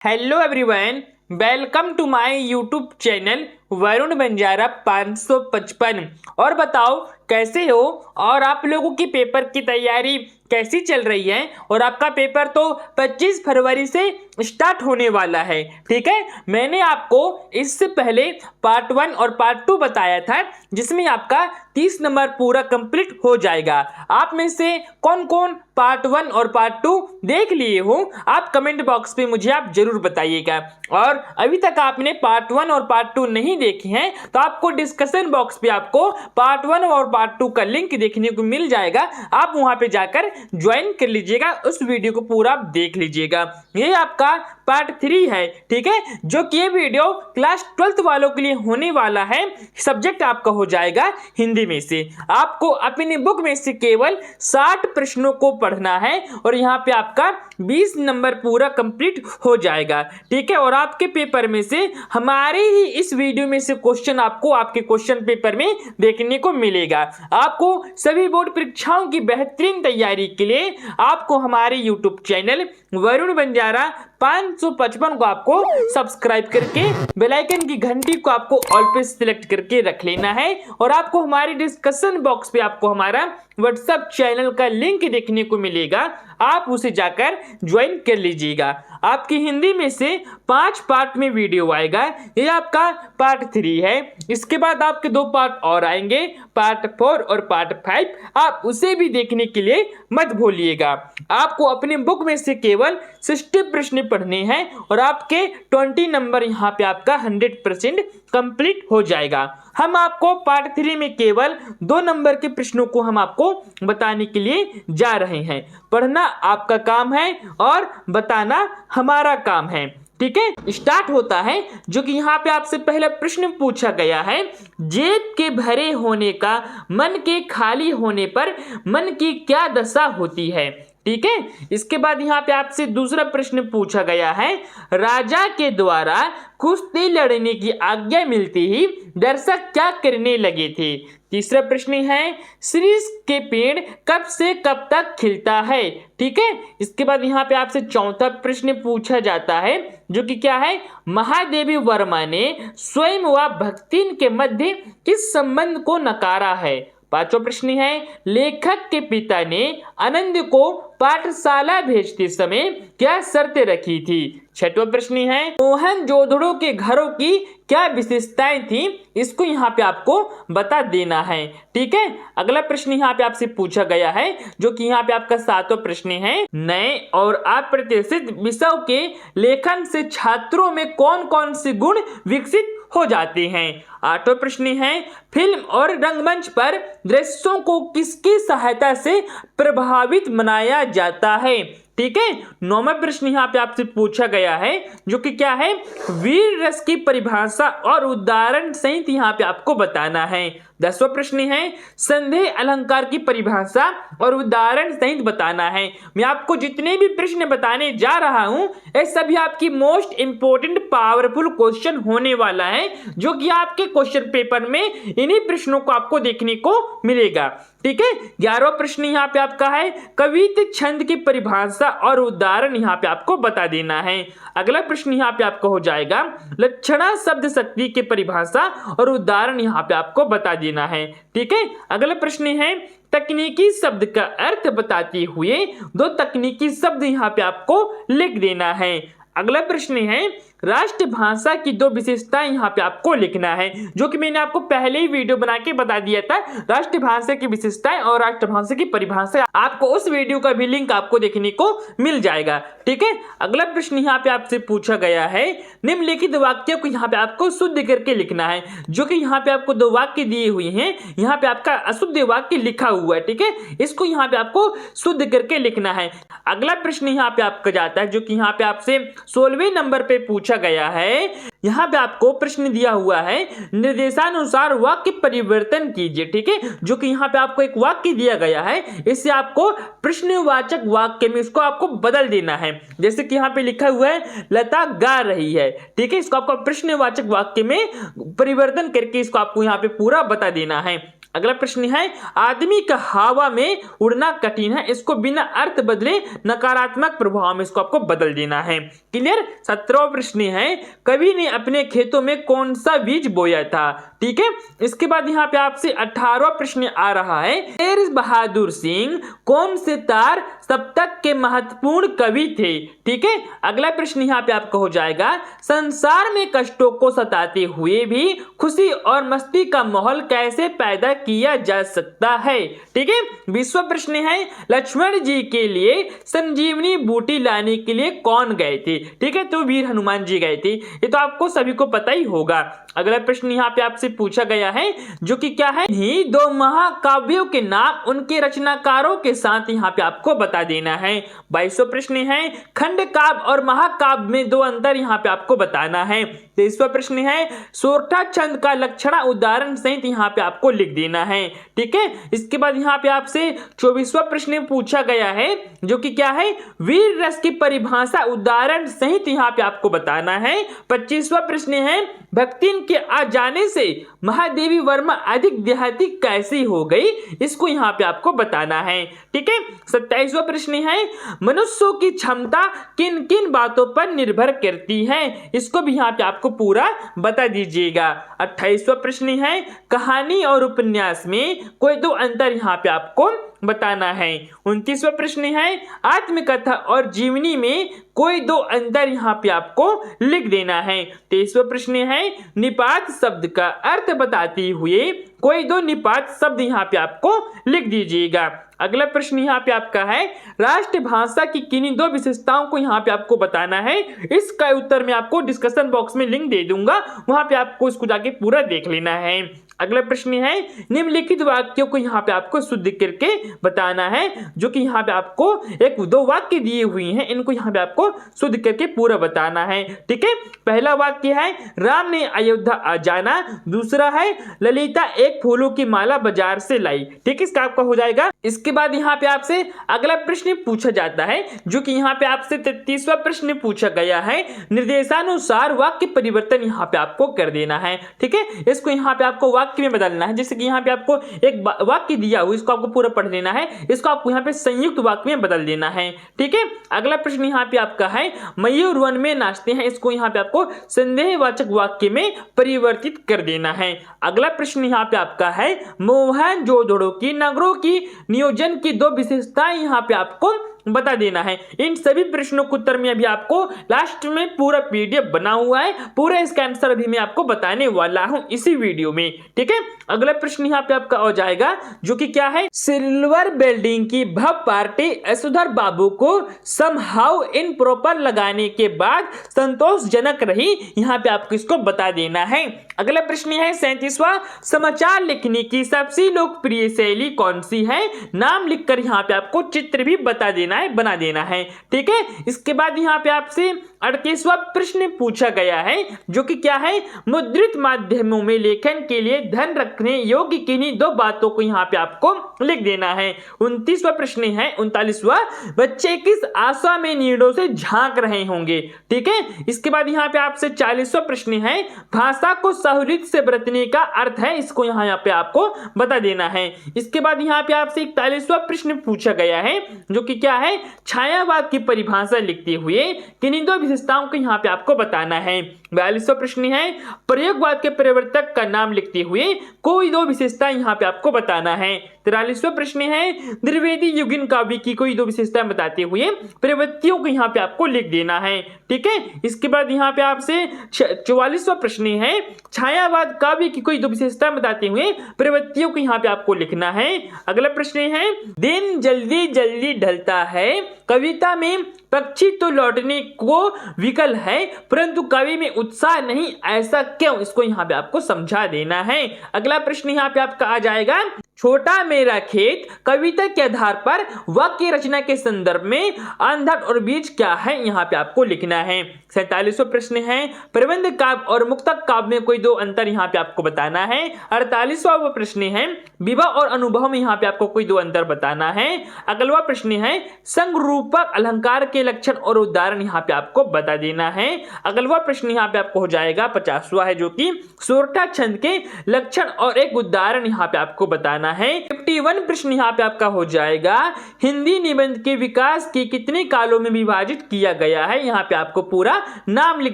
Hello everyone, welcome to my YouTube channel Varun Banjara 555। और बताओ कैसे हो और आप लोगों की पेपर की तैयारी कैसी चल रही है। और आपका पेपर तो 25 फरवरी से स्टार्ट होने वाला है। ठीक है, मैंने आपको इससे पहले पार्ट 1 और पार्ट 2 बताया था, जिसमें आपका 30 नंबर पूरा कंप्लीट हो जाएगा। आप में से कौन कौन पार्ट 1 और पार्ट 2 देख लिए हो, आप कमेंट बॉक्स पे मुझे आप जरूर बताइएगा। और अभी तक आपने पार्ट 1 और पार्ट 2 नहीं देखे हैं तो आपको डिस्कशन बॉक्स पे आपको पार्ट 1 और पार्ट 2 का लिंक देखने को मिल जाएगा। आप वहां पे जाकर ज्वाइन कर लीजिएगा, उस वीडियो को पूरा आप देख लीजिएगा। ये आपका पार्ट 3 है। ठीक है, जो कि ये वीडियो क्लास 12th वालों के लिए होने वाला है। सब्जेक्ट आपका हो जाएगा हिंदी में से। आपको अपनी बुक में से केवल 60 प्रश्नों को पढ़ना है और यहाँ पे आपका 20 नंबर पूरा कंप्लीट हो जाएगा। ठीक है, और आपके पेपर में से हमारे ही इस वीडियो में से क्वेश्चन आपको आपके क्वेश्चन पेपर में देखने को मिलेगा। आपको सभी बोर्ड परीक्षाओं की बेहतरीन तैयारी के लिए आपको हमारे यूट्यूब चैनल वरुण बंजारा 555 को आपको सब्सक्राइब करके बेल आइकन की घंटी को आपको ऑल पे सिलेक्ट करके रख लेना है। और आपको हमारे डिस्कशन बॉक्स पे आपको हमारा व्हाट्सएप चैनल का लिंक देखने को मिलेगा, आप उसे जाकर ज्वाइन कर लीजिएगा। आपकी हिंदी में से 5 पार्ट में वीडियो आएगा। ये आपका पार्ट 3 है। इसके बाद आपके 2 पार्ट और आएंगे, पार्ट 4 और पार्ट 5। आप उसे भी देखने के लिए मत भूलिएगा। आपको अपने बुक में से केवल 60 प्रश्न पढ़ने हैं और आपके 20 नंबर यहाँ पे आपका 100% कंप्लीट हो जाएगा। हम आपको पार्ट 3 में केवल 2 नंबर के प्रश्नों को हम आपको बताने के लिए जा रहे हैं। पढ़ना आपका काम है और बताना हमारा काम है। ठीक है, स्टार्ट होता है। जो कि यहाँ पे आपसे पहला प्रश्न पूछा गया है, जेब के भरे होने का मन के खाली होने पर मन की क्या दशा होती है। ठीक है, इसके बाद यहाँ पे आपसे दूसरा प्रश्न पूछा गया है, राजा के द्वारा कुश्ती लड़ने की आज्ञा मिलती ही दर्शक क्या करने लगे थे। तीसरा प्रश्न है, शीश के पेड़ कब से कब तक खिलता है। ठीक है, इसके बाद यहाँ पे आपसे चौथा प्रश्न पूछा जाता है, जो कि क्या है, महादेवी वर्मा ने स्वयं व भक्तिन के मध्य किस संबंध को नकारा है। पांचवा प्रश्न है, लेखक के पिता ने आनंद को पाठशाला भेजते समय क्या शर्तें रखी थी। छठवां प्रश्न है, मोहनजोदड़ो के घरों की क्या विशेषताएं थी, इसको यहाँ पे आपको बता देना है। ठीक है, अगला प्रश्न यहाँ पे आपसे पूछा गया है, जो कि यहाँ पे आपका 7वां प्रश्न है, नए और अप्रत्याशित विषयों के लेखन से छात्रों में कौन कौन से गुण विकसित हो जाते हैं। 8वां प्रश्न है, फिल्म और रंगमंच पर दृश्यों को किसकी सहायता से प्रभावित बनाया जाता है। ठीक है, 9वां प्रश्न यहाँ पे आपसे पूछा गया है, जो कि क्या है, वीर रस की परिभाषा और उदाहरण सहित यहाँ पे आपको बताना है। 10वां प्रश्न है, संदेह अलंकार की परिभाषा और उदाहरण सहित बताना है। मैं आपको जितने भी प्रश्न बताने जा रहा हूं, ये सभी आपकी मोस्ट इंपोर्टेंट पावरफुल क्वेश्चन होने वाला है, जो कि आपके क्वेश्चन पेपर में इन्हीं प्रश्नों को आपको देखने को मिलेगा। ठीक है, 11वां प्रश्न यहाँ पे आपका है, कवित्त छंद की परिभाषा और उदाहरण यहाँ पे आपको बता देना है। अगला प्रश्न यहाँ पे आपका हो जाएगा, लक्षणा शब्द शक्ति की परिभाषा और उदाहरण यहाँ पे आपको बता देना है। ठीक है, अगला प्रश्न है, तकनीकी शब्द का अर्थ बताते हुए 2 तकनीकी शब्द यहाँ पे आपको लिख देना है। अगला प्रश्न है, राष्ट्रभाषा की 2 विशेषताएं यहाँ पे आपको लिखना है, जो कि मैंने आपको पहले ही वीडियो बना के बता दिया था। राष्ट्रभाषा की विशेषताएं और राष्ट्रभाषा की परिभाषा, आपको उस वीडियो का भी लिंक आपको देखने को मिल जाएगा। ठीक है, अगला प्रश्न यहाँ पे आपसे पूछा गया है, निम्नलिखित वाक्यों को यहाँ पे आपको शुद्ध करके लिखना है। जो कि यहाँ पे आपको 2 वाक्य दिए हुए हैं, यहाँ पे आपका अशुद्ध वाक्य लिखा हुआ है। ठीक है, इसको यहाँ पे आपको शुद्ध करके लिखना है। अगला प्रश्न यहाँ पे आपका जाता है, जो कि यहाँ पे आपसे 16वें नंबर पे पूछा गया है, यहाँ पे आपको प्रश्न दिया हुआ है, निर्देशानुसार वाक्य परिवर्तन कीजिए। ठीक है, जो कि यहाँ पे आपको एक वाक्य दिया गया है, इससे आपको प्रश्नवाचक वाक्य में इसको आपको बदल देना है। जैसे कि यहाँ पे लिखा हुआ है लता गा रही है। ठीक है, इसको आपको प्रश्नवाचक वाक्य में परिवर्तन करके इसको आपको यहाँ पे पूरा बता देना है। अगला प्रश्न है, आदमी का हवा में उड़ना कठिन है, इसको बिना अर्थ बदले नकारात्मक प्रभाव में इसको आपको बदल देना है। क्लियर। 17वां प्रश्न है, कवि ने अपने खेतों में कौन सा बीज बोया था। ठीक है, इसके बाद यहाँ पे आपसे 18वां प्रश्न आ रहा है, शेर बहादुर सिंह कौन से तार सप्तक के महत्वपूर्ण कवि थे। ठीक है, अगला प्रश्न यहाँ पे आपका हो जाएगा, संसार में कष्टों को सताते हुए भी खुशी और मस्ती का माहौल कैसे पैदा किया जा सकता है। ठीक है, 20वां प्रश्न है, लक्ष्मण जी के लिए संजीवनी बूटी लाने के लिए कौन गए थे। ठीक है, तो वीर हनुमान जी गए थे, ये तो आपको सभी को पता ही होगा। अगला प्रश्न यहाँ पे आपसे पूछा गया है, जो कि क्या है, ही दो महाकाव्यों के नाम उनके रचनाकारों के साथ यहाँ पे आपको बता देना है। 22वां प्रश्न है, खंड काव्य और महाकाव्य में दो अंतर यहाँ पे आपको बताना है। 23वां प्रश्न है, सोरठा छंद का लक्षणा उदाहरण सहित यहाँ पे आपको लिख देना है। ठीक है, इसके बाद यहाँ पे आपसे 24वां प्रश्न पूछा गया है, जो कि क्या है, वीर रस की परिभाषा उदाहरण सहित यहाँ पे आपको बताना है। 25वां प्रश्न है, भक्ति के आ जाने से महादेवी वर्मा अधिक देहाती कैसी हो गई, इसको यहाँ पे आपको बताना है। ठीक है, 27वां प्रश्न है, मनुष्यों की क्षमता किन किन बातों पर निर्भर करती है, इसको भी यहाँ पे आपको पूरा बता दीजिएगा। 28वां प्रश्न है, कहानी और उपन्यास में कोई दो अंतर यहाँ पे आपको बताना है। 29वां प्रश्न है, आत्मकथा और जीवनी में कोई दो अंतर यहाँ पे आपको लिख देना है। 23वां प्रश्न है, निपात शब्द का अर्थ बताते हुए कोई दो निपात शब्द यहाँ पे आपको लिख दीजिएगा। अगला प्रश्न यहाँ पे आपका है, राष्ट्रभाषा की किन्हीं दो विशेषताओं को यहाँ पे आपको बताना है। इसका उत्तर मैं आपको डिस्कशन बॉक्स में लिंक दे दूंगा, वहां पे आपको इसको जाके पूरा देख लेना है। अगला प्रश्न है, निम्नलिखित वाक्यों को यहाँ पे आपको शुद्ध करके बताना है, जो कि यहाँ पे आपको एक दो वाक्य दिए हुए हैं, इनको यहाँ पे आपको शुद्ध करके पूरा बताना है। ठीक है, पहला वाक्य है, राम ने अयोध्या आ जाना। दूसरा है, ललिता एक फूलों की माला बाजार से लाई। ठीक है, इसका आपका हो जाएगा। इसके बाद यहाँ पे आपसे अगला प्रश्न पूछा जाता है, जो कि यहाँ पे आपसे 33वां प्रश्न पूछा गया है, निर्देशानुसार वाक्य परिवर्तन यहाँ पे आपको कर देना है। ठीक है, इसको यहाँ पे आपको वाक्य में बदलना है। जैसे कि यहाँ पे आपको एक वाक्य दिया हुआ, इसको आपको पूरा पढ़ लेना है, इसको आपको यहाँ पे संयुक्त वाक्य में बदल देना है। ठीक है, अगला प्रश्न यहाँ पे आपका है, मयूर वन में नाचते हैं, इसको यहाँ पे आपको संदेहवाचक वाक्य में परिवर्तित कर देना है। अगला प्रश्न यहाँ पे आपका है, मोहनजोदड़ो की नगरों की नियोजन की दो विशेषताएं यहाँ पे आपको बता देना है। इन सभी प्रश्नों के उत्तर में अभी आपको लास्ट में पूरा पीडीएफ बना हुआ है, पूरा इसका आंसर अभी मैं आपको बताने वाला हूं इसी वीडियो में। ठीक है, अगला प्रश्न यहाँ पे आपका हो जाएगा, जो कि क्या है, सिल्वर बिल्डिंग की भव्य पार्टी यशोधर बाबू को समहाउ इन प्रॉपर लगाने के बाद संतोषजनक रही, यहाँ पे आपको इसको बता देना है। अगला प्रश्न है 37वां, समाचार लिखने की सबसे लोकप्रिय शैली कौन सी है, नाम लिखकर यहाँ पे आपको चित्र भी बता देना है, बना देना है। ठीक है, इसके बाद यहाँ पे आपसे 38वां प्रश्न पूछा गया है, जो कि क्या है, मुद्रित माध्यमों में लेखन के लिए धन रखने योग्य किन्हीं दो बातों को यहाँ पे आपको लिख देना है। 29वां प्रश्न है 39वां, बच्चे किस आशा में नीड़ों से झांक रहे होंगे। ठीक है, इसके बाद यहाँ पे आपसे 40वां प्रश्न है, भाषा को सहूलियत से बरतने का अर्थ है, इसको यहाँ पे आपको बता देना है। इसके बाद यहाँ पे आपसे 41वां प्रश्न पूछा गया है, जो कि क्या है, छायावाद की परिभाषा लिखते हुए किन्हीं दो विशेषताओं को यहाँ पे आपको बताना है। 42वां प्रश्न है, प्रयोगवाद के प्रवर्तक का नाम लिखते हुए कोई दो विशेषताएं यहाँ पे आपको बताना है। 43वां प्रश्न है, द्विवेदी युगीन काव्य की कोई दो विशेषताएं बताते हुए प्रवृत्तियों को यहाँ पे आपको लिख देना है। ठीक है, इसके बाद यहाँ पे आपसे 44वां प्रश्न है, छायावाद काव्य की कोई दो विशेषताएं बताते हुए प्रवृत्तियों को यहाँ पे आपको लिखना है। अगला प्रश्न है, दिन जल्दी जल्दी ढलता है, कविता में पक्षी तो लौटने को विकल है परंतु कवि में उत्साह नहीं, ऐसा क्यों, इसको यहाँ पे आपको समझा देना है। अगला प्रश्न यहाँ पे आपका आ जाएगा, छोटा मेरा खेत कविता के आधार पर वाक्य रचना के संदर्भ में अंधड़ और बीज क्या है, यहाँ पे आपको लिखना है। 47वां प्रश्न है प्रबंध काव्य और मुक्तक काव्य में कोई दो अंतर यहाँ पे आपको बताना है। 48वां प्रश्न है विवाह और अनुभव में यहाँ पे आपको कोई दो अंतर बताना है। अगला प्रश्न है संरूपक अलंकार के लक्षण और उदाहरण यहाँ पे आपको बता देना है। अगला प्रश्न यहाँ पे आपको हो जाएगा 50वां है, जो कि सोरठा छंद के लक्षण और एक उदाहरण यहाँ पे आपको बताना है। 51 प्रश्न यहाँ पे आपका हो जाएगा हिंदी निबंध के विकास के कितने कालों में विभाजित किया गया है, यहाँ पे आपको पूरा नाम लिख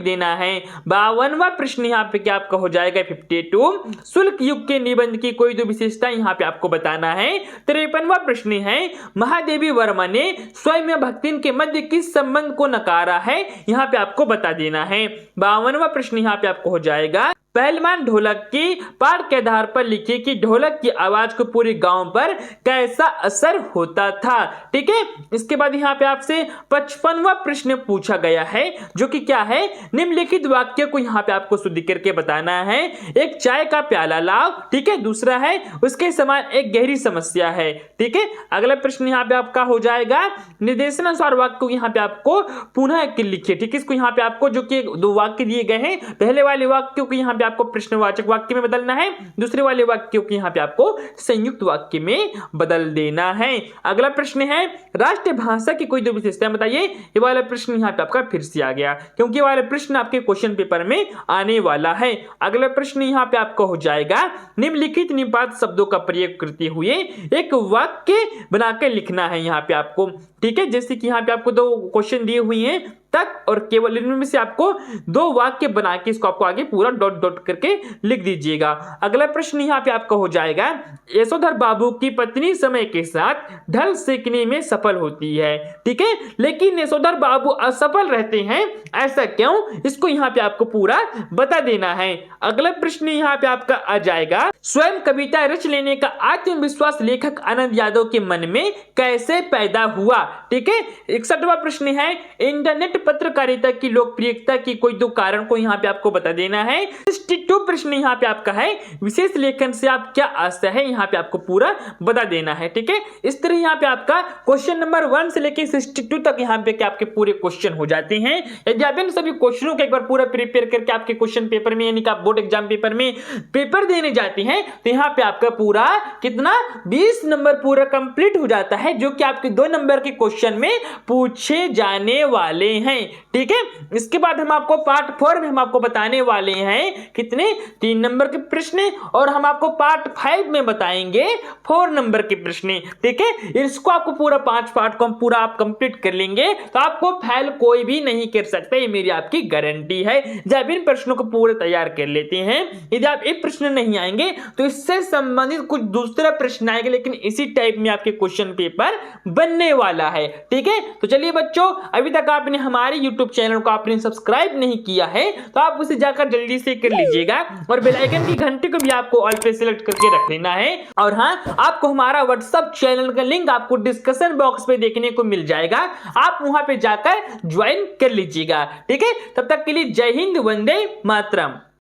देना है। 52वां प्रश्न यहाँ पे क्या आपका हो जाएगा 52 शुल्क युग के निबंध की कोई दो विशेषता यहाँ पे आपको बताना है। 53वां प्रश्न है महादेवी वर्मा ने स्वयं भक्तिन के मध्य किस संबंध को नकारा है, यहाँ पे आपको बता देना है। 52वां प्रश्न यहाँ पे आपको हो जाएगा पहलवान ढोलक की पाठ के आधार पर लिखिए कि ढोलक की आवाज को पूरे गांव पर कैसा असर होता था। ठीक है, इसके बाद यहाँ पे आपसे 55वां प्रश्न पूछा गया है, जो कि क्या है निम्नलिखित वाक्य को यहाँ पे आपको शुद्ध करके बताना है। एक चाय का प्याला लाओ, ठीक है, दूसरा है उसके समान एक गहरी समस्या है। ठीक है, अगला प्रश्न यहाँ पे आपका हो जाएगा निर्देशानुसार वाक्य को यहाँ पे आपको पुनः लिखिए। ठीक है, इसको यहाँ पे आपको जो कि दो वाक्य दिए गए हैं, पहले वाले वाक्य को यहाँ पे आपको प्रश्नवाचक वाक्य में बदलना है, दूसरे वाले वाक्यों को यहाँ पे आपको संयुक्त वाक्य में बदल देना है। अगला प्रश्न है राष्ट्रीय भाषा की कोई दो विशेषताएं बताइए। ये वाला प्रश्न यहाँ पे आपका फिर से आ गया, क्योंकि ये वाला प्रश्न आपके क्वेश्चन पेपर में आने वाला है। अगला प्रश्न यहाँ पे आपका हो जाएगा निम्नलिखित निपात शब्दों का प्रयोग करते हुए एक वाक्य बनाकर लिखना है यहाँ पे आपको। ठीक है, जैसे कि यहाँ पे आपको दो क्वेश्चन दिए हुए हैं तक और केवल इनमें से आपको दो वाक्य बना के इसको आपको आगे पूरा डॉट डॉट करके लिख दीजिएगा। अगला प्रश्न यहाँ पे आपका हो जाएगा यशोधर बाबू की पत्नी समय के साथ ढल सेकने में सफल होती है। ठीक है, लेकिन यशोधर बाबू असफल रहते हैं, ऐसा क्यों, इसको यहाँ पे आपको पूरा बता देना है। अगला प्रश्न यहाँ पे आपका आ जाएगा स्वयं कविता रच लेने का आत्मविश्वास लेखक आनंद यादव के मन में कैसे पैदा हुआ। ठीक है, 61वां प्रश्न है इंटरनेट पत्रकारिता की लोकप्रियता की कोई दो कारण को यहाँ पे आपको बता देना है। 62 प्रश्न यहाँ पे आपका है विशेष लेखन से आप क्या आशा है, यहाँ पे आपको पूरा बता देना है। ठीक है, इस तरह यहाँ पे आपका क्वेश्चन नंबर 1 से लेके 62 तक यहाँ पे आपके पूरे क्वेश्चन हो जाते हैं। यदि आप इन सभी क्वेश्चनों को एक बार पूरा प्रिपेयर करके आपके क्वेश्चन पेपर में यानी कि आप बोर्ड एग्जाम पेपर में पेपर देने जाते हैं तो यहाँ पे आपका पूरा कितना 20 नंबर पूरा कंप्लीट हो जाता है, जो कि आपके 2 नंबर के क्वेश्चन में पूछे जाने वाले हैं। ठीक है, इसके बाद हम आपको पार्ट 4 में हम आपको बताने वाले हैं कितने 3 नंबर के प्रश्न, और हम आपको पार्ट 5 में बताएंगे 4 नंबर के प्रश्न। ठीक है, इसको आपको पूरा 5 पार्ट को पूरा आप कंप्लीट कर लेंगे तो आपको फेल कोई भी नहीं कर सकता, ये मेरी आपकी गारंटी है। जब इन प्रश्नों को पूरे तैयार कर लेते हैं, यदि आप एक प्रश्न नहीं आएंगे तो इससे संबंधित कुछ दूसरा प्रश्न आएगा, लेकिन इसी टाइप में आपके क्वेश्चन पेपर बनने वाला है। ठीक है, तो चलिए बच्चों, अभी तक आपने हमारे YouTube चैनल को आपने सब्सक्राइब नहीं किया है तो आप उसे जाकर जल्दी से कर लीजिएगा, और बेल आइकन की घंटी को भी आपको ऑल पे सिलेक्ट करके रख लेना है। और हाँ, आपको हमारा व्हाट्सएप चैनल का लिंक आपको डिस्कशन बॉक्स पे देखने को मिल जाएगा, आप वहां पे जाकर ज्वाइन कर लीजिएगा। ठीक है, तब तक के लिए जय हिंद, वंदे मातरम।